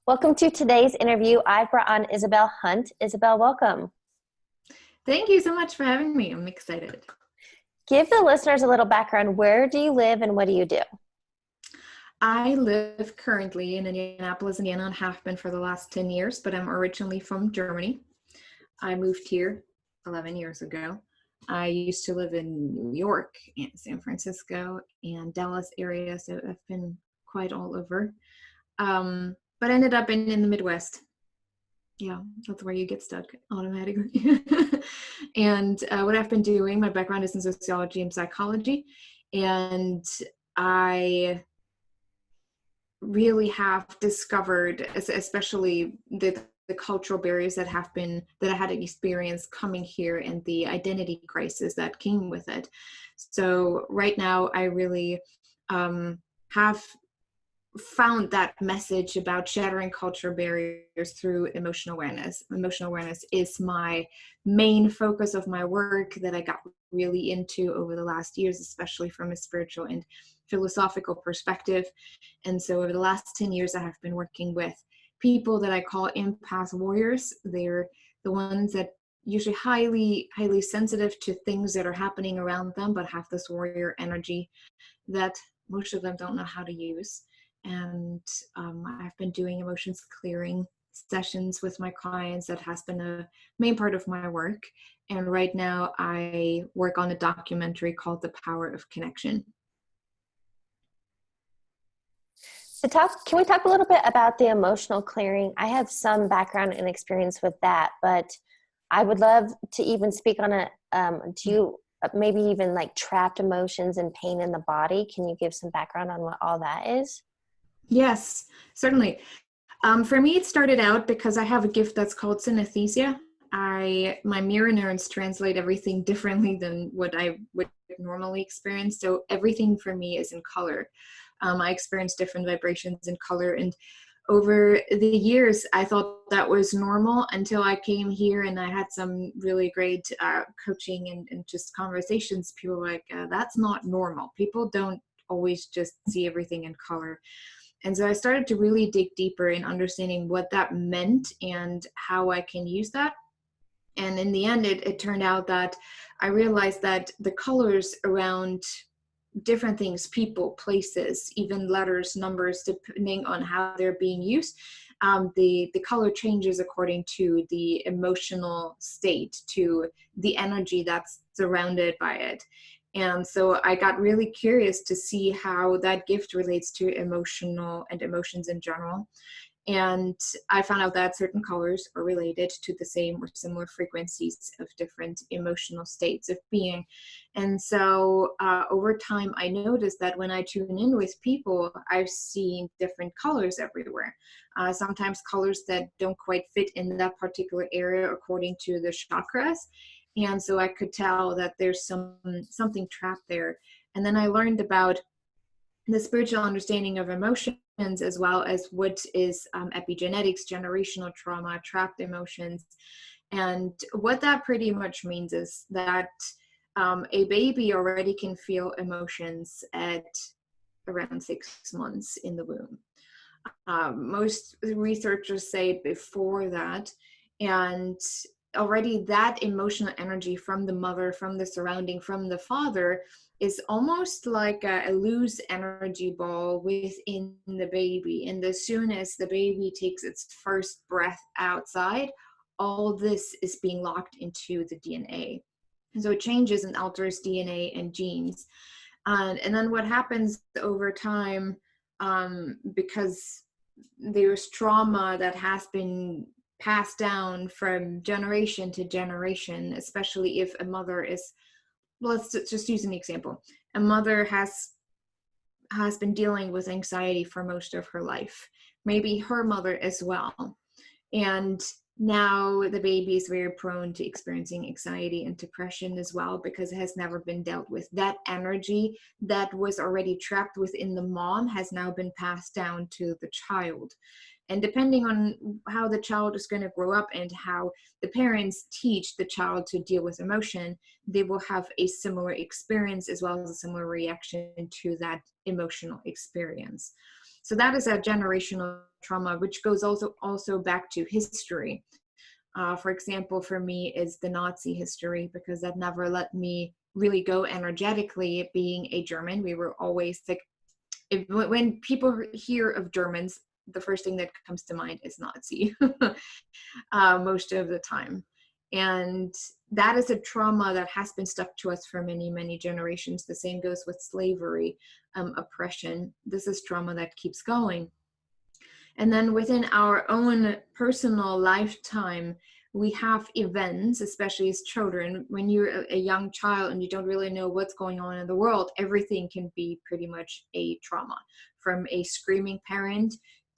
Welcome to today's interview. I've brought on Isabel Hundt. Isabel, welcome. Thank you so much for having me. I'm excited. Give the listeners a little background. Where do you live and what do you do? I live currently in Indianapolis, Indiana, and have been for the last 10 years, but I'm originally from Germany. I moved here 11 years ago. I used to live in New York and San Francisco and Dallas area, so I've been quite all over. But ended up in the Midwest. Yeah, that's where you get stuck automatically. And what I've been doing, my background is in sociology and psychology, and I really have discovered, especially the cultural barriers that I had experienced coming here and the identity crisis that came with it. So right now I really have found that message about shattering cultural barriers through emotional awareness. Emotional awareness is my main focus of my work that I got really into over the last years, especially from a spiritual and philosophical perspective. And so over the last 10 years, I have been working with people that I call empath warriors. They're the ones that usually highly sensitive to things that are happening around them, but have this warrior energy that most of them don't know how to use. And I've been doing emotions clearing sessions with my clients. That has been a main part of my work. And right now I work on a documentary called The Power of Connection. So can we talk a little bit about the emotional clearing? I have some background and experience with that, but I would love to even speak on do you maybe even like trapped emotions and pain in the body? Can you give some background on what all that is? Yes, certainly. For me, it started out because I have a gift that's called synesthesia. My mirror neurons translate everything differently than what I would normally experience. So everything for me is in color. I experience different vibrations in color. And over the years, I thought that was normal until I came here and I had some really great coaching and just conversations. People were like, that's not normal. People don't always just see everything in color. And so I started to really dig deeper in understanding what that meant and how I can use that. And in the end, it turned out that I realized that the colors around different things, people, places, even letters, numbers, depending on how they're being used, the color changes according to the emotional state, to the energy that's surrounded by it. And so I got really curious to see how that gift relates to emotional and emotions in general. And I found out that certain colors are related to the same or similar frequencies of different emotional states of being. And so over time, I noticed that when I tune in with people, I've seen different colors everywhere. Sometimes colors that don't quite fit in that particular area according to the chakras. And so I could tell that there's something trapped there. And then I learned about the spiritual understanding of emotions, as well as what is epigenetics, generational trauma, trapped emotions. And what that pretty much means is that a baby already can feel emotions at around 6 months in the womb. Most researchers say before that, and already that emotional energy from the mother, from the surrounding, from the father is almost like a loose energy ball within the baby. And as soon as the baby takes its first breath outside, all this is being locked into the DNA. And so it changes and alters DNA and genes. And then what happens over time, because there's trauma that has been passed down from generation to generation, especially if a mother is, let's just use an example. A mother has been dealing with anxiety for most of her life, maybe her mother as well. And now the baby is very prone to experiencing anxiety and depression as well, because it has never been dealt with. That energy that was already trapped within the mom has now been passed down to the child. And depending on how the child is going to grow up and how the parents teach the child to deal with emotion, they will have a similar experience as well as a similar reaction to that emotional experience. So that is a generational trauma, which goes also back to history. For example, for me is the Nazi history, because that never let me really go energetically. Being a German, we were always like, when people hear of Germans, the first thing that comes to mind is Nazi, most of the time. And that is a trauma that has been stuck to us for many, many generations. The same goes with slavery, oppression. This is trauma that keeps going. And then within our own personal lifetime, we have events, especially as children. When you're a young child and you don't really know what's going on in the world, everything can be pretty much a trauma, from a screaming parent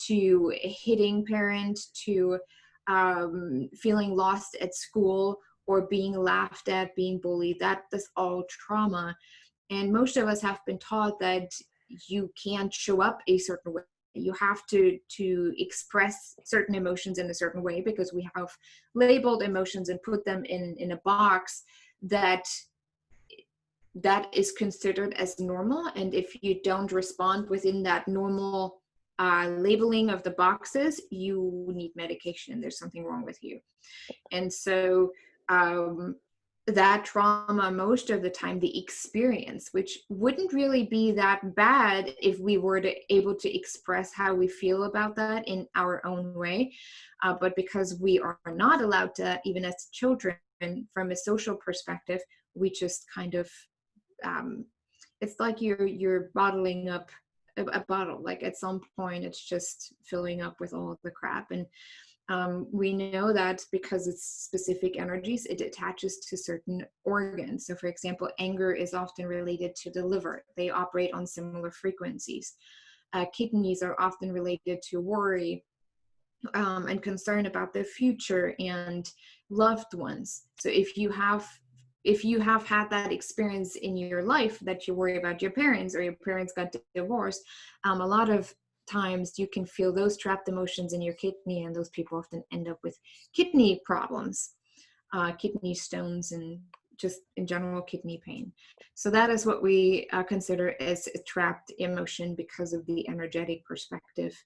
to a hitting parent to feeling lost at school or being laughed at, being bullied. That's all trauma. And most of us have been taught that you can't show up a certain way. You have to express certain emotions in a certain way, because we have labeled emotions and put them in a box that is considered as normal. And if you don't respond within that normal labeling of the boxes, you need medication. There's something wrong with you. And so that trauma, most of the time, the experience, which wouldn't really be that bad if we were able to express how we feel about that in our own way. But because we are not allowed to, even as children, from a social perspective, we just kind of, it's like you're bottling up a bottle. Like at some point, it's just filling up with all of the crap. And we know that because it's specific energies, it attaches to certain organs. So for example, anger is often related to the liver. They operate on similar frequencies. Kidneys are often related to worry and concern about the future and loved ones. So if you have had that experience in your life that you worry about your parents, or your parents got divorced, a lot of times you can feel those trapped emotions in your kidney, and those people often end up with kidney problems, kidney stones, and just in general kidney pain. So that is what we consider as a trapped emotion because of the energetic perspective.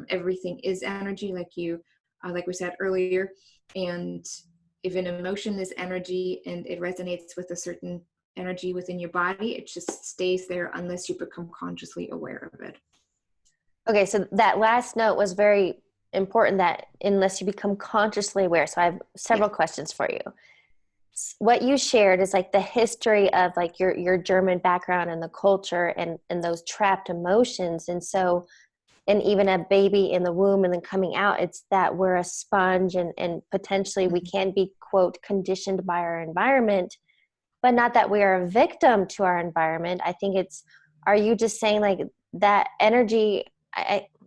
Everything is energy, like we said earlier, and if an emotion is energy and it resonates with a certain energy within your body, it just stays there unless you become consciously aware of it. Okay, so that last note was very important, that unless you become consciously aware. So I have several questions for you. What you shared is like the history of like your German background and the culture and those trapped emotions. And so, and even a baby in the womb and then coming out, it's that we're a sponge and potentially we can be, quote, conditioned by our environment, but not that we are a victim to our environment. I think are you just saying like that energy,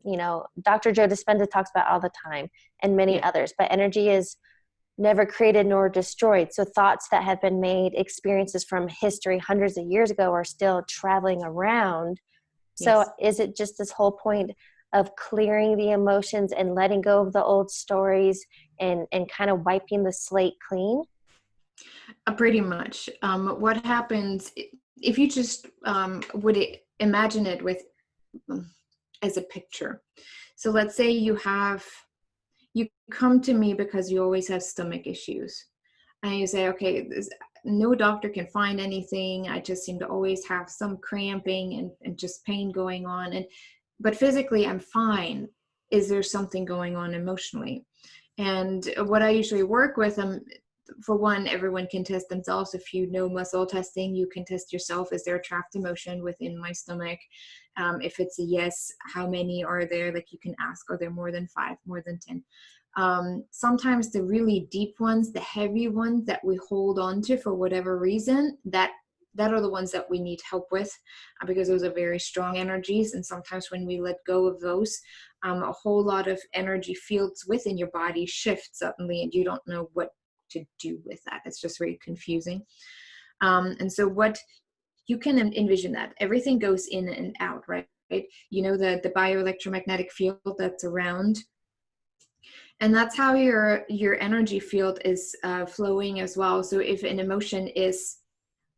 Dr. Joe Dispenza talks about all the time, and many others, but energy is never created nor destroyed. So thoughts that have been made, experiences from history hundreds of years ago, are still traveling around. So is it just this whole point of clearing the emotions and letting go of the old stories and kind of wiping the slate clean? Pretty much. What happens if you just imagine it with as a picture. So let's say you come to me because you always have stomach issues, and you say, okay, no doctor can find anything. I just seem to always have some cramping and just pain going on. But physically I'm fine. Is there something going on emotionally? And what I usually work with them, for one, everyone can test themselves. If you know muscle testing, you can test yourself. Is there a trapped emotion within my stomach? If it's a yes, how many are there? Like you can ask, are there more than 5, more than 10? Sometimes the really deep ones, the heavy ones that we hold on to for whatever reason, that are the ones that we need help with, because those are very strong energies. And sometimes when we let go of those, a whole lot of energy fields within your body shift suddenly, and you don't know what to do with that. It's just very confusing. And so what you can envision, that everything goes in and out, right? You know, the bioelectromagnetic field that's around. And that's how your energy field is flowing as well. So if an emotion is,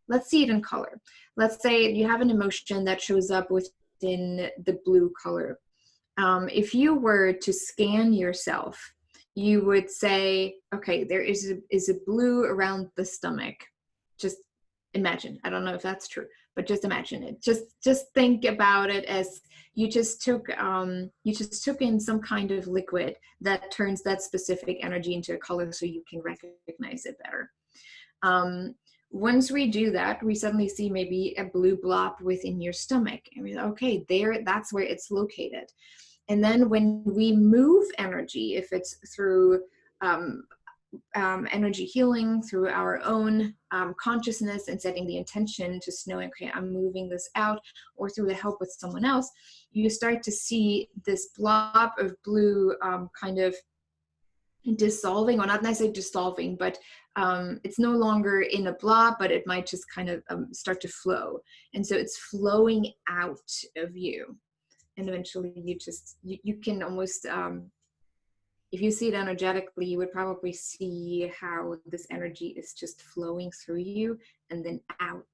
let's see it in color. Let's say you have an emotion that shows up within the blue color. If you were to scan yourself, you would say, okay, there is a blue around the stomach. Just imagine. I don't know if that's true, but just imagine it. Just think about it as you just took in some kind of liquid that turns that specific energy into a color so you can recognize it better. Once we do that, we suddenly see maybe a blue blob within your stomach. And we're like, okay, that's where it's located. And then when we move energy, if it's through energy healing, through our own consciousness and setting the intention, just knowing, okay, I'm moving this out, or through the help with someone else, you start to see this blob of blue kind of dissolving, or not necessarily dissolving, but it's no longer in a blob, but it might just kind of start to flow. And so it's flowing out of you. And eventually you can almost, if you see it energetically, you would probably see how this energy is just flowing through you and then out.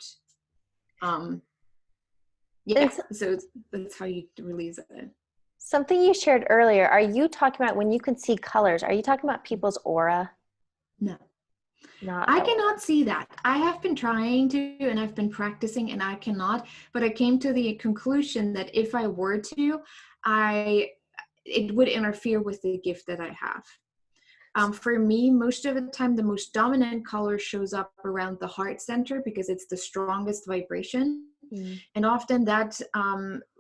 So that's how you release it. Something you shared earlier, are you talking about when you can see colors? Are you talking about people's aura? No. I cannot see that. I have been trying to, and I've been practicing, and I cannot, but I came to the conclusion that if I were to, it would interfere with the gift that I have. For me, most of the time, the most dominant color shows up around the heart center because it's the strongest vibration. Mm. And often that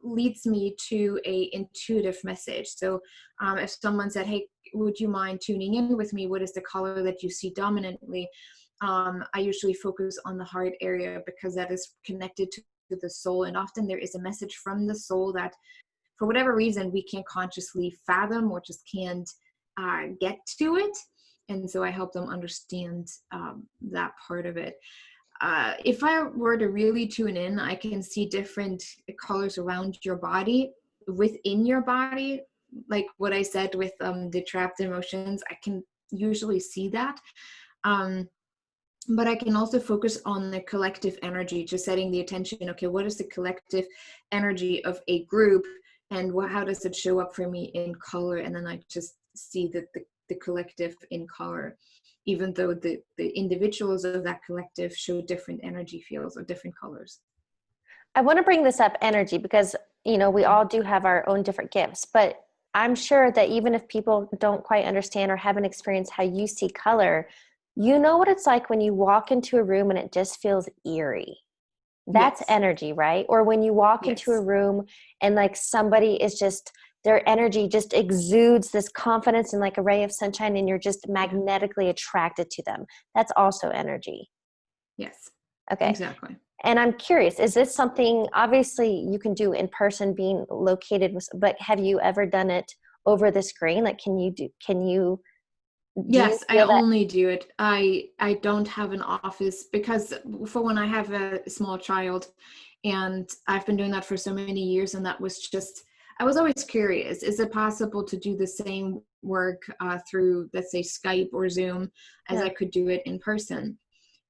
leads me to a intuitive message. So if someone said, hey, would you mind tuning in with me? What is the color that you see dominantly? I usually focus on the heart area because that is connected to the soul. And often there is a message from the soul that for whatever reason, we can't consciously fathom or just can't get to it. And so I help them understand that part of it. If I were to really tune in, I can see different colors around your body, within your body, like what I said with the trapped emotions. I can usually see that. But I can also focus on the collective energy, just setting the attention, okay, what is the collective energy of a group, and how does it show up for me in color? And then I just see the collective in color, even though the individuals of that collective show different energy fields or different colors. I want to bring this up, energy, because, we all do have our own different gifts, but I'm sure that even if people don't quite understand or haven't experienced how you see color, you know what it's like when you walk into a room and it just feels eerie. That's yes. Energy, right? Or when you walk yes. into a room and like somebody is just, their energy just exudes this confidence and like a ray of sunshine, and you're just magnetically attracted to them. That's also energy. Yes. Okay. Exactly. And I'm curious, is this something obviously you can do in person being located with, but have you ever done it over the screen? Like, yes, I only do it. I don't have an office because for when I have a small child, and I've been doing that for so many years, and that was just, I was always curious, is it possible to do the same work through, let's say, Skype or Zoom as I could do it in person?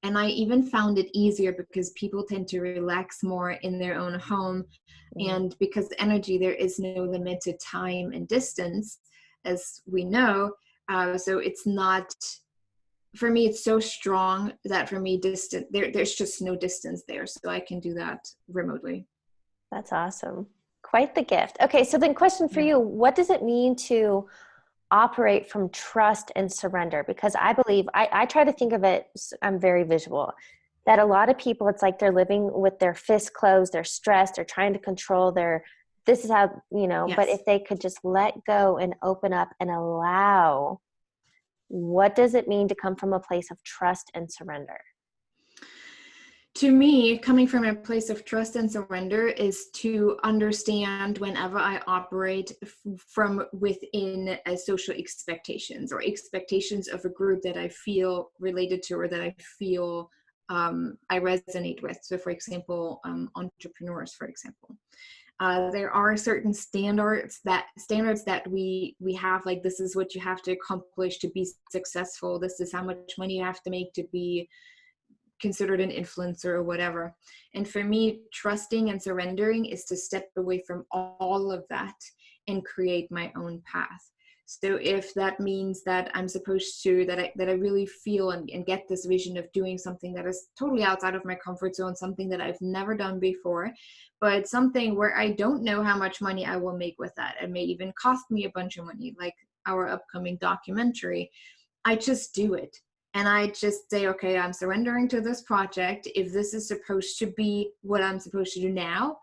And I even found it easier because people tend to relax more in their own home. And because energy, there is no limited time and distance, as we know. So it's not, for me, it's so strong that for me, there's just no distance there. So I can do that remotely. That's awesome. Quite the gift. Okay, so then question for you, what does it mean to operate from trust and surrender? Because I believe, I try to think of it, I'm very visual, that a lot of people, it's like they're living with their fists closed, they're stressed, they're trying to control this is how, yes. But if they could just let go and open up and allow, what does it mean to come from a place of trust and surrender? To me, coming from a place of trust and surrender is to understand whenever I operate from within social expectations or expectations of a group that I feel related to or that I feel I resonate with. So for example, entrepreneurs, for example. There are certain standards that we have, like this is what you have to accomplish to be successful. This is how much money you have to make to be considered an influencer or whatever. And for me, trusting and surrendering is to step away from all of that and create my own path. So if that means that I'm supposed to, that I really feel and get this vision of doing something that is totally outside of my comfort zone, something that I've never done before, but something where I don't know how much money I will make with that. It may even cost me a bunch of money, like our upcoming documentary. I just do it. And I just say, okay, I'm surrendering to this project. If this is supposed to be what I'm supposed to do now,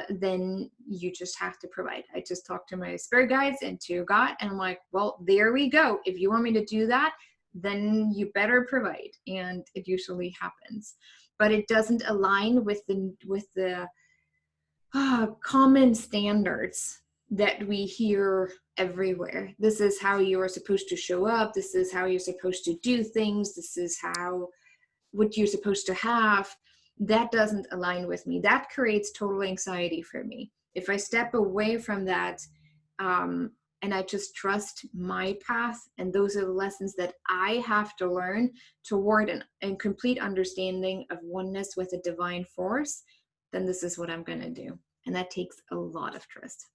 then you just have to provide. I just talk to my spirit guides and to God, and I'm like, well, there we go. If you want me to do that, then you better provide. And it usually happens. But it doesn't align with the common standards that we hear everywhere. This is how you are supposed to show up. This is how you're supposed to do things. This is what you're supposed to have. That doesn't align with me. That creates total anxiety for me. If I step away from that, and I just trust my path, and those are the lessons that I have to learn toward a complete understanding of oneness with a divine force, then this is what I'm going to do. And that takes a lot of trust.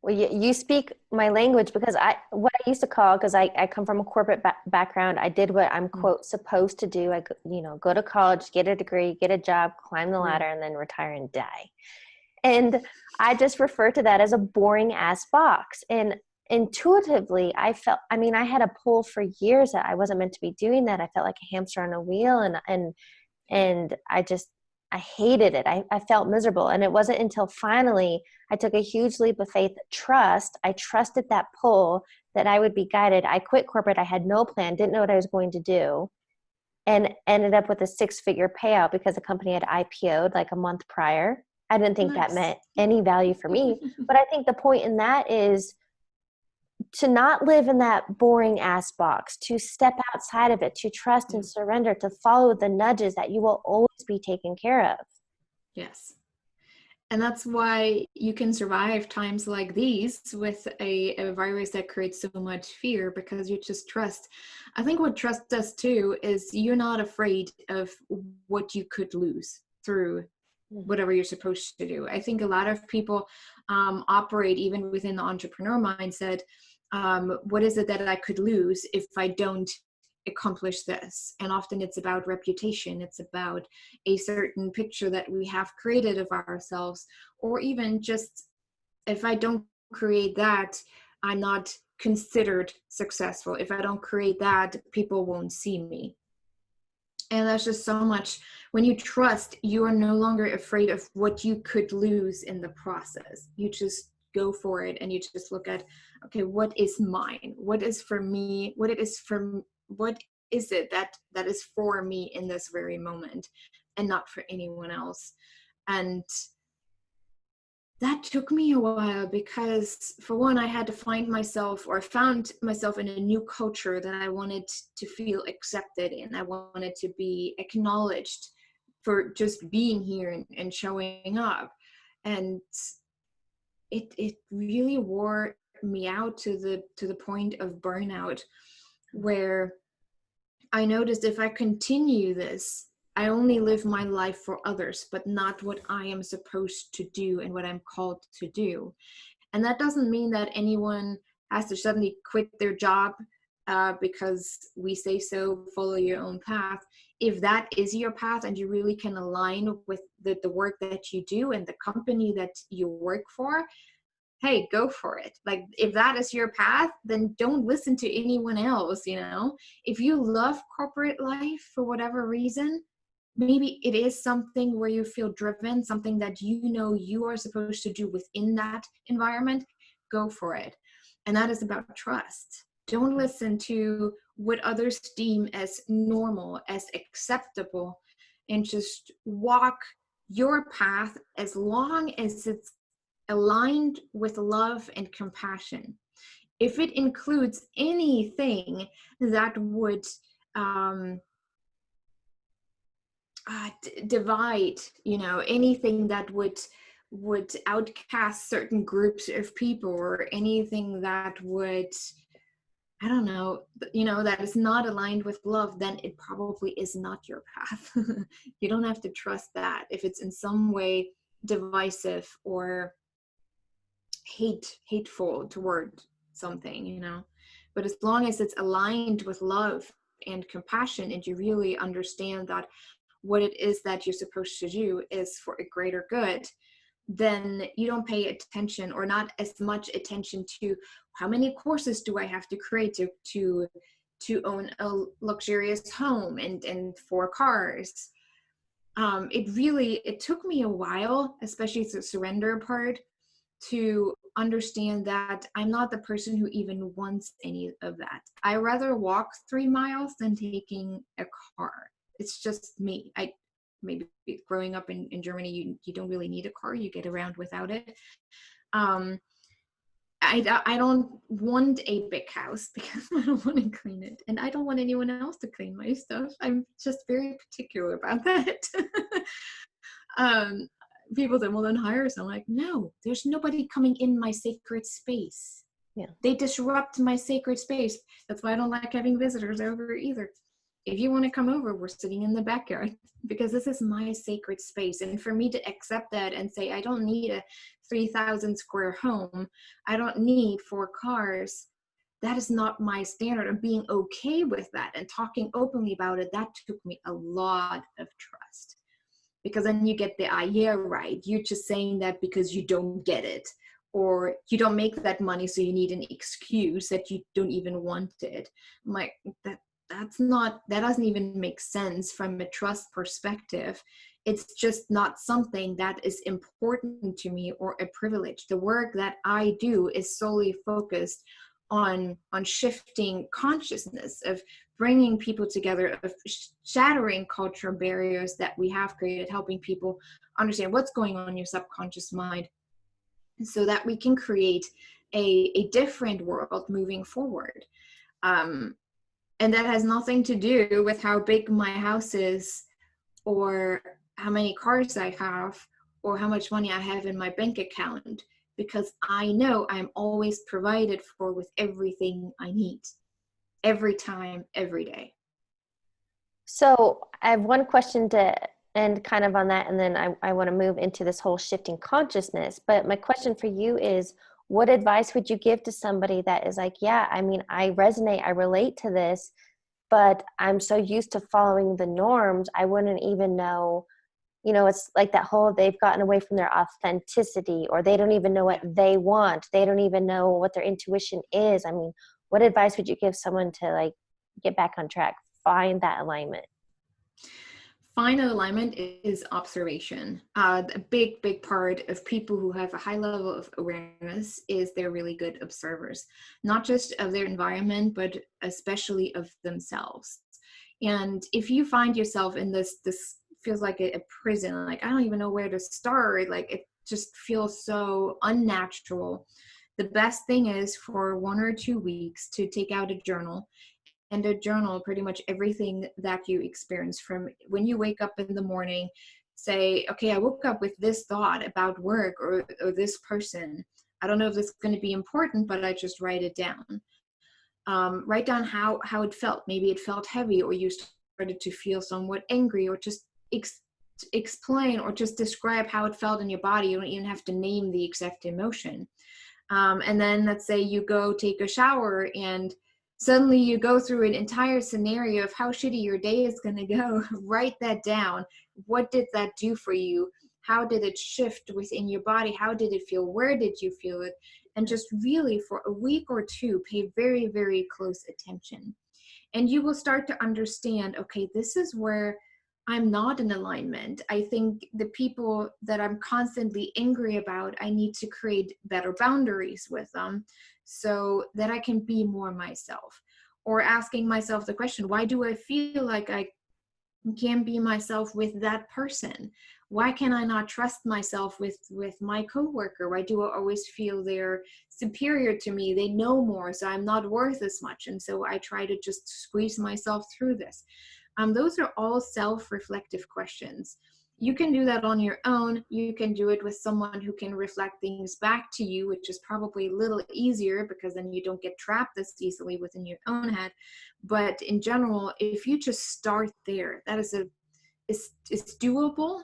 Well, you speak my language, because what I used to call, because I come from a corporate background, I did what I'm quote supposed to do. I go to college, get a degree, get a job, climb the ladder, and then retire and die. And I just refer to that as a boring ass box. And intuitively, I had a pull for years that I wasn't meant to be doing that. I felt like a hamster on a wheel, and I hated it. I felt miserable. And it wasn't until finally I took a huge leap of faith, trust. I trusted that pull, that I would be guided. I quit corporate. I had no plan, didn't know what I was going to do, and ended up with a 6-figure payout because the company had IPO'd like a month prior. I didn't think that meant any value for me. But I think the point in that is to not live in that boring ass box, to step outside of it, to trust and surrender, to follow the nudges that you will always be taken care of. Yes. And that's why you can survive times like these with a virus that creates so much fear, because you just trust. I think what trust does too is you're not afraid of what you could lose through whatever you're supposed to do. I think a lot of people operate even within the entrepreneur mindset. What is it that I could lose if I don't accomplish this? And often it's about reputation. It's about a certain picture that we have created of ourselves, or even just if I don't create that, I'm not considered successful. If I don't create that, people won't see me. And that's just so much. When you trust, you are no longer afraid of what you could lose in the process. You just go for it, and you just look at, okay, what is mine? What is for me? What is it that is for me in this very moment, and not for anyone else? And that took me a while, because for one, I had to found myself in a new culture that I wanted to feel accepted in. I wanted to be acknowledged for just being here and showing up. And it really wore me out to the point of burnout, where I noticed if I continue this, I only live my life for others, but not what I am supposed to do and what I'm called to do. And that doesn't mean that anyone has to suddenly quit their job because we say so, follow your own path. If that is your path and you really can align with the work that you do and the company that you work for, hey, go for it. Like, if that is your path, then don't listen to anyone else, If you love corporate life for whatever reason, maybe it is something where you feel driven, something that you are supposed to do within that environment, go for it. And that is about trust. Don't listen to what others deem as normal, as acceptable, and just walk your path as long as it's aligned with love and compassion. If it includes anything that would divide, anything that would outcast certain groups of people, or anything that would, I don't know, that is not aligned with love, then it probably is not your path. You don't have to trust that if it's in some way divisive or hateful toward something, you know. But as long as it's aligned with love and compassion, and you really understand that what it is that you're supposed to do is for a greater good, then you don't pay attention, or not as much attention, to how many courses do I have to create to own a luxurious home and 4 cars. It took me a while, especially the surrender part, to understand that I'm not the person who even wants any of that. I rather walk 3 miles than taking a car. It's just me. Maybe growing up in Germany, you don't really need a car. You get around without it. I don't want a big house because I don't want to clean it, and I don't want anyone else to clean my stuff. I'm just very particular about that. People say, well, then hire someone. Like, no, there's nobody coming in my sacred space. Yeah. They disrupt my sacred space. That's why I don't like having visitors over either. If you want to come over, we're sitting in the backyard, because this is my sacred space. And for me to accept that and say, I don't need a 3,000 square home, I don't need 4 cars, that is not my standard. And being okay with that and talking openly about it, that took me a lot of trust. Because then you get the, yeah, right, you're just saying that because you don't get it, or you don't make that money, so you need an excuse that you don't even want it. I'm like, that doesn't even make sense from a trust perspective. It's just not something that is important to me or a privilege. The work that I do is solely focused on shifting consciousness, of bringing people together, of shattering cultural barriers that we have created, helping people understand what's going on in your subconscious mind, so that we can create a different world moving forward. And that has nothing to do with how big my house is, or how many cars I have, or how much money I have in my bank account, because I know I'm always provided for with everything I need, every time, every day. So I have one question to end kind of on that, and then I want to move into this whole shifting consciousness. But my question for you is, what advice would you give to somebody that is like, yeah, I mean, I resonate, I relate to this, but I'm so used to following the norms, I wouldn't even know, it's like that whole, they've gotten away from their authenticity, or they don't even know what they want. They don't even know what their intuition is. I mean, what advice would you give someone to like get back on track, find that alignment? Final alignment is observation. A big part of people who have a high level of awareness is they're really good observers, not just of their environment, but especially of themselves. And if you find yourself in this feels like a prison, like I don't even know where to start, like it just feels so unnatural, the best thing is for 1 or 2 weeks to take out a journal, and a journal pretty much everything that you experience from when you wake up in the morning. Say, okay, I woke up with this thought about work or this person. I don't know if this is going to be important, but I just write it down. Write down how it felt. Maybe it felt heavy, or you started to feel somewhat angry, or just explain or just describe how it felt in your body. You don't even have to name the exact emotion. And then let's say you go take a shower, and suddenly you go through an entire scenario of how shitty your day is going to go. Write that down. What did that do for you? How did it shift within your body? How did it feel? Where did you feel it? And just really for a week or 2, pay very, very close attention. And you will start to understand, okay, this is where I'm not in alignment. I think the people that I'm constantly angry about, I need to create better boundaries with them so that I can be more myself. Or asking myself the question, why do I feel like I can't be myself with that person? Why can I not trust myself with my coworker? Why do I always feel they're superior to me? They know more, so I'm not worth as much. And so I try to just squeeze myself through this. Those are all self-reflective questions. You can do that on your own. You can do it with someone who can reflect things back to you, which is probably a little easier because then you don't get trapped as easily within your own head. But in general, if you just start there, that is it's doable.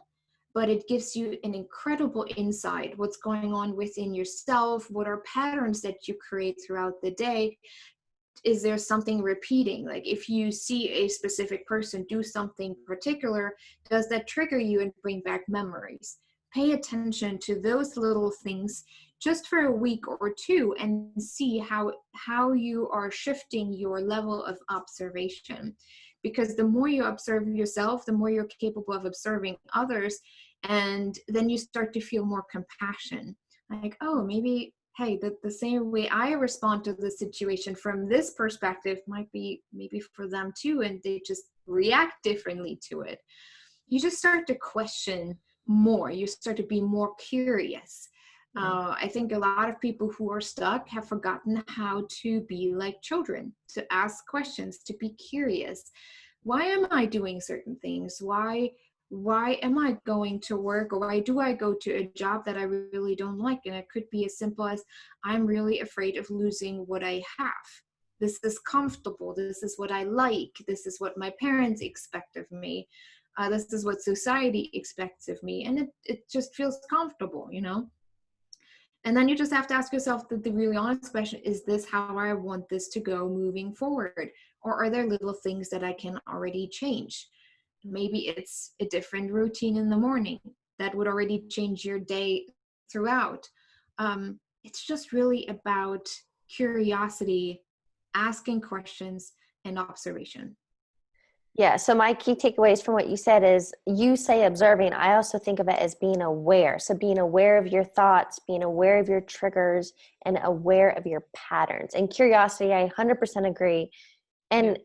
but it gives you an incredible insight what's going on within yourself, what are patterns that you create throughout the day. Is there something repeating? Like if you see a specific person do something particular, does that trigger you and bring back memories? Pay attention to those little things just for a week or two and see how you are shifting your level of observation. Because the more you observe yourself, the more you're capable of observing others, and then you start to feel more compassion. Like, oh, maybe, hey, the same way I respond to the situation from this perspective might be maybe for them too, and they just react differently to it. You just start to question more. You start to be more curious. I think a lot of people who are stuck have forgotten how to be like children, to ask questions, to be curious. Why am I doing certain things? Why am I going to work, or why do I go to a job that I really don't like? And it could be as simple as, I'm really afraid of losing what I have. This is comfortable. This is what I like. This is what my parents expect of me. This is what society expects of me. And it just feels comfortable, you know? And then you just have to ask yourself the really honest question, is this how I want this to go moving forward? Or are there little things that I can already change? Maybe it's a different routine in the morning that would already change your day throughout. It's just really about curiosity, asking questions, and observation. Yeah, so my key takeaways from what you said is, you say observing. I also think of it as being aware. So being aware of your thoughts, being aware of your triggers, and aware of your patterns. And curiosity, I 100% agree. And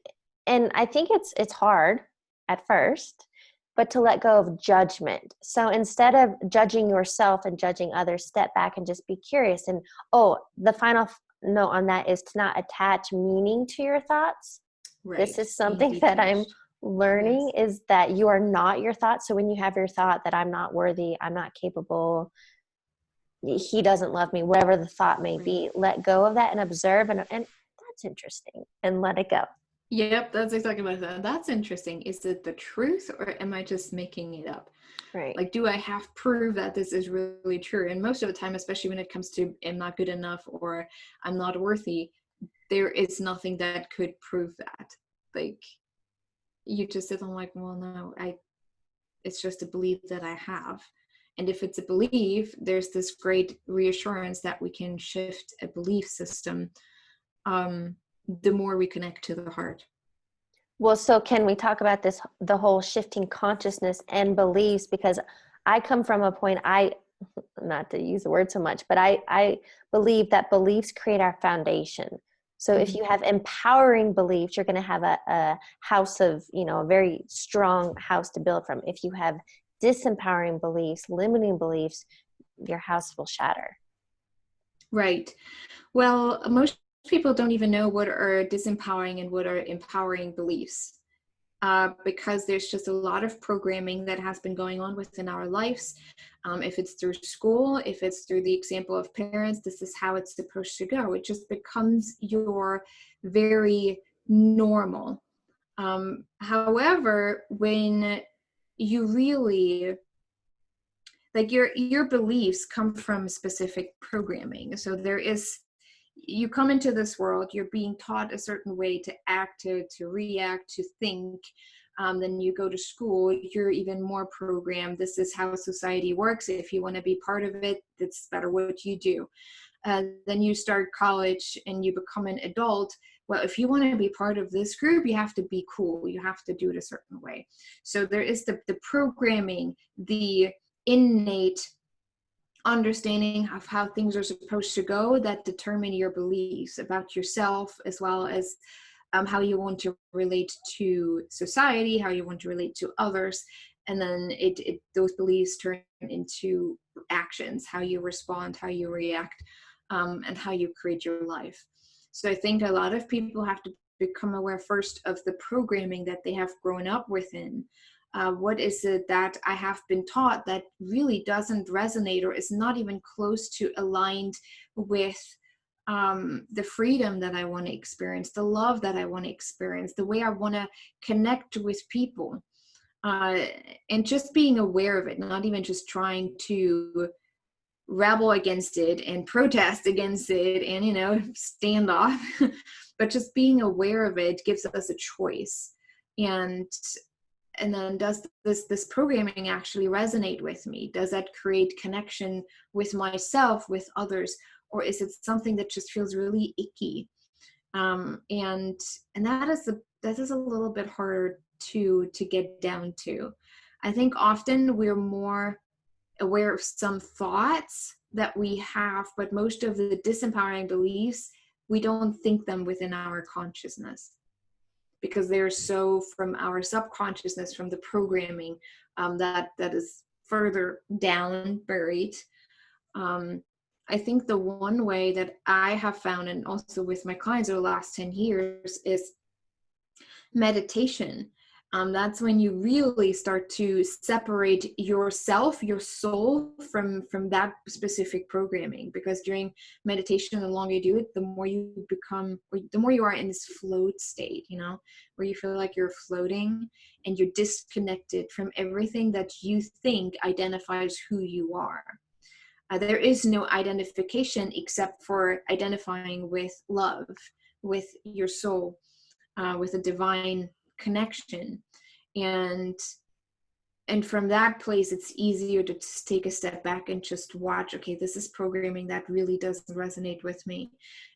and I think it's hard at first, but to let go of judgment. So instead of judging yourself and judging others, step back and just be curious. And the final note on that is to not attach meaning to your thoughts. This Right. is Being something that I'm detached. learning, Yes. is that you are not your thoughts. So when you have your thought that I'm not worthy, I'm not capable, he doesn't love me, whatever the thought may Right. be, let go of that and observe, and that's interesting, and let it go. Yep, that's exactly what I thought. That's interesting. Is it the truth, or am I just making it up? Right. Like, do I have proof that this is really true? And most of the time, especially when it comes to I'm not good enough or I'm not worthy, there is nothing that could prove that. Like, you just sit on like, well, no, it's just a belief that I have. And if it's a belief, there's this great reassurance that we can shift a belief system, the more we connect to the heart. Well, so can we talk about this, the whole shifting consciousness and beliefs? Because I come from a point, not to use the word so much, but I believe that beliefs create our foundation. So if you have empowering beliefs, you're going to have a house of, a very strong house to build from. If you have disempowering beliefs, limiting beliefs, your house will shatter. Right. Well, most people don't even know what are disempowering and what are empowering beliefs, because there's just a lot of programming that has been going on within our lives. If it's through school, if it's through the example of parents, this is how it's supposed to go. It just becomes your very normal. However, when you really, like, your beliefs come from specific programming. So you come into this world, you're being taught a certain way to act, to react, to think. Then you go to school, you're even more programmed. This is how society works. If you want to be part of it, that's better what you do. Then you start college and you become an adult. Well, if you want to be part of this group, you have to be cool. You have to do it a certain way. So there is the programming, the innate understanding of how things are supposed to go that determine your beliefs about yourself, as well as how you want to relate to society, how you want to relate to others. And then those beliefs turn into actions, how you respond, how you react, and how you create your life. So I think a lot of people have to become aware first of the programming that they have grown up within. What is it that I have been taught that really doesn't resonate or is not even close to aligned with the freedom that I want to experience, the love that I want to experience, the way I want to connect with people? uh, and just being aware of it, not even just trying to rebel against it and protest against it and, stand off, but just being aware of it gives us a choice. And then does this programming actually resonate with me? Does that create connection with myself, with others, or is it something that just feels really icky? And that is a little bit harder to get down to. I think often we're more aware of some thoughts that we have, but most of the disempowering beliefs, we don't think them within our consciousness, because they're so from our subconsciousness, from the programming that is further down buried. I think the one way that I have found, and also with my clients over the last 10 years, is meditation. That's when you really start to separate yourself, your soul, from that specific programming. Because during meditation, the longer you do it, the more you become, or the more you are in this float state, where you feel like you're floating and you're disconnected from everything that you think identifies who you are. There is no identification except for identifying with love, with your soul, with a divine connection. And from that place, it's easier to just take a step back and just watch, okay, this is programming that really doesn't resonate with me.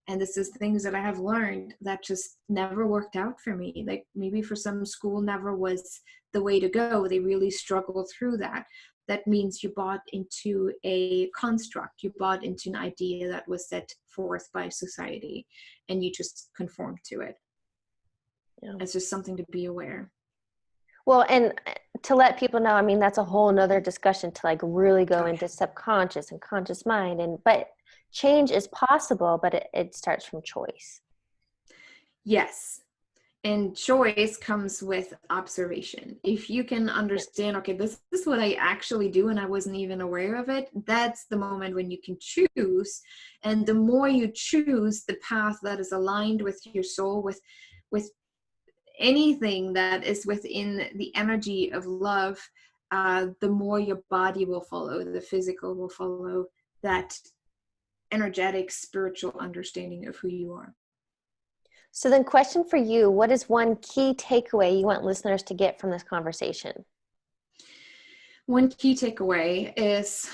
And this is things that I have learned that just never worked out for me. Like maybe for some, school never was the way to go. They really struggled through that. That means you bought into a construct, you bought into an idea that was set forth by society, and you just conformed to it. Yeah. It's just something to be aware. Well, and to let people know, I mean, that's a whole nother discussion to like really go into subconscious and conscious mind. But change is possible, but it starts from choice. Yes. And choice comes with observation. If you can understand, okay, this is what I actually do and I wasn't even aware of it, that's the moment when you can choose. And the more you choose the path that is aligned with your soul, with anything that is within the energy of love, the more your body will follow, the physical will follow that energetic, spiritual understanding of who you are. So then, question for you, what is one key takeaway you want listeners to get from this conversation? One key takeaway is,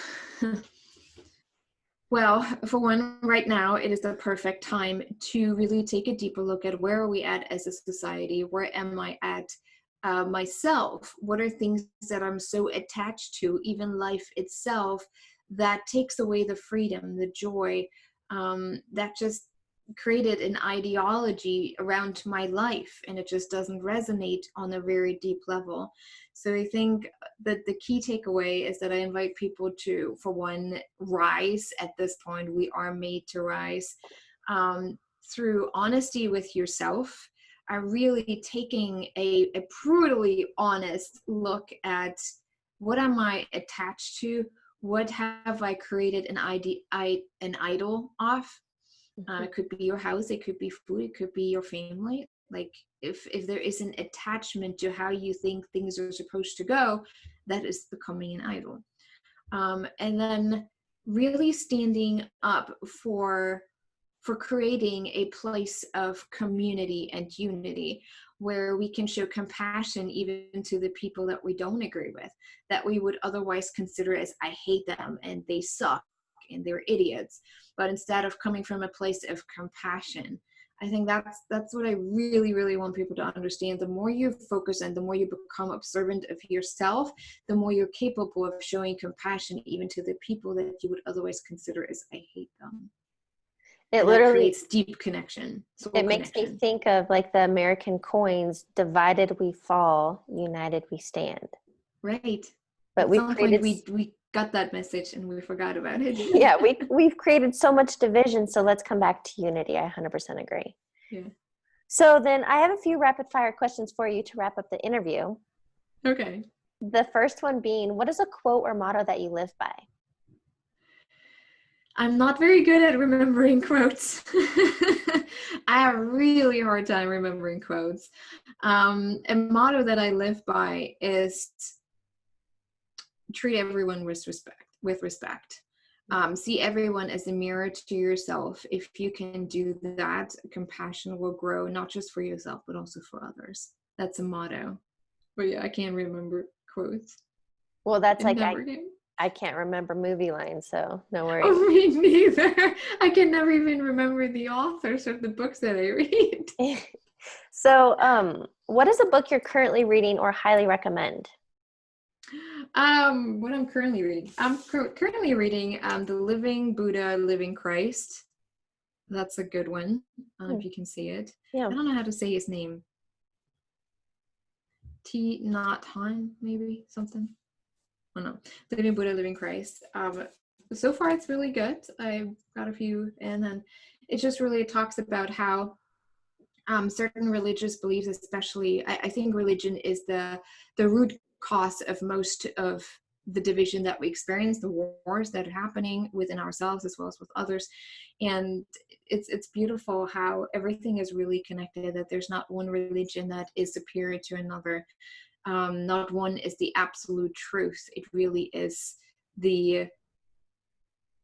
well, for one, right now, it is the perfect time to really take a deeper look at where are we at as a society? Where am I at myself? What are things that I'm so attached to, even life itself, that takes away the freedom, the joy, that just created an ideology around my life, and it just doesn't resonate on a very deep level. So I think that the key takeaway is that I invite people to, for one, rise. At this point, we are made to rise through honesty with yourself, really taking a brutally honest look at what am I attached to, what have I created an idol of. It could be your house, it could be food, it could be your family. Like if there is an attachment to how you think things are supposed to go, that is becoming an idol. And then really standing up for creating a place of community and unity, where we can show compassion even to the people that we don't agree with, that we would otherwise consider as, I hate them and they suck and they're idiots. But instead of coming from a place of compassion, I think that's what I really, really want people to understand. The more you focus and the more you become observant of yourself, the more you're capable of showing compassion even to the people that you would otherwise consider as, I hate them. It literally creates deep connection. It makes me think of like the American coins: divided we fall, united we stand. Right. But at some point we got that message and we forgot about it. Yeah, we've created so much division, so let's come back to unity. I 100% agree. Yeah. So then I have a few rapid fire questions for you to wrap up the interview. Okay. The first one being, what is a quote or motto that you live by? I'm not very good at remembering quotes. I have a really hard time remembering quotes. A motto that I live by is treat everyone with respect. See everyone as a mirror to yourself. If you can do that, compassion will grow, not just for yourself, but also for others. That's a motto. But yeah, I can't remember quotes. Well, that's It like never came. I can't remember movie lines, so no worries. Oh, me neither. I can never even remember the authors of the books that I read. So, what is a book you're currently reading or highly recommend? What I'm currently reading. I'm currently reading The Living Buddha, Living Christ. That's a good one. If you can see it. Yeah. I don't know how to say his name. T. Not Han, maybe something. I don't know. Living Buddha, Living Christ. So far it's really good. I've got a few, and then it just really talks about how certain religious beliefs, especially, I think religion is the root cause of most of the division that we experience, the wars that are happening within ourselves as well as with others. And it's beautiful how everything is really connected, that there's not one religion that is superior to another. Not one is the absolute truth. It really is the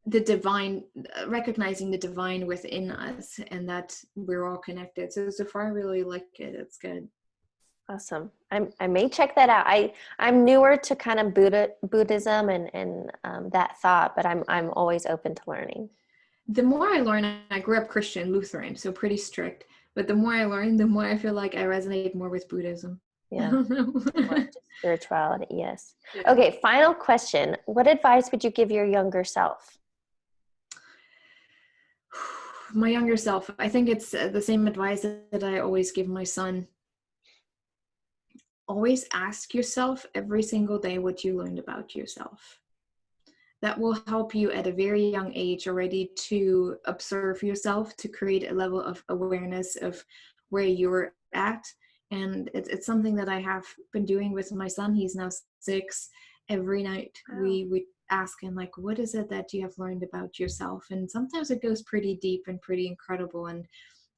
divine, recognizing the divine within us, and that we're all connected. So far I really like it. It's good. Awesome. I may check that out. I'm newer to kind of Buddhism and that thought, but I'm always open to learning. The more I learn, I grew up Christian, Lutheran, so pretty strict. But the more I learn, the more I feel like I resonate more with Buddhism. I Yeah. don't know. More to spirituality, yes. Yeah. Okay, final question. What advice would you give your younger self? My younger self, I think it's the same advice that I always give my son. Always ask yourself every single day what you learned about yourself. That will help you at a very young age already to observe yourself, to create a level of awareness of where you're at. And it's something that I have been doing with my son. He's now 6. Every night we ask him, like, what is it that you have learned about yourself? And sometimes it goes pretty deep and pretty incredible. And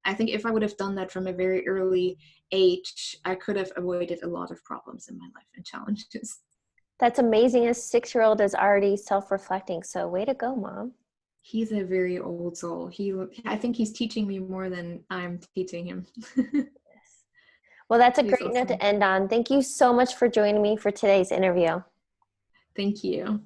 I think if I would have done that from a very early age, I could have avoided a lot of problems in my life and challenges. That's amazing. A 6-year-old is already self-reflecting. So way to go, Mom. He's a very old soul. I think he's teaching me more than I'm teaching him. Yes. Well, that's a He's great note awesome. to end on. Thank you so much for joining me for today's interview. Thank you.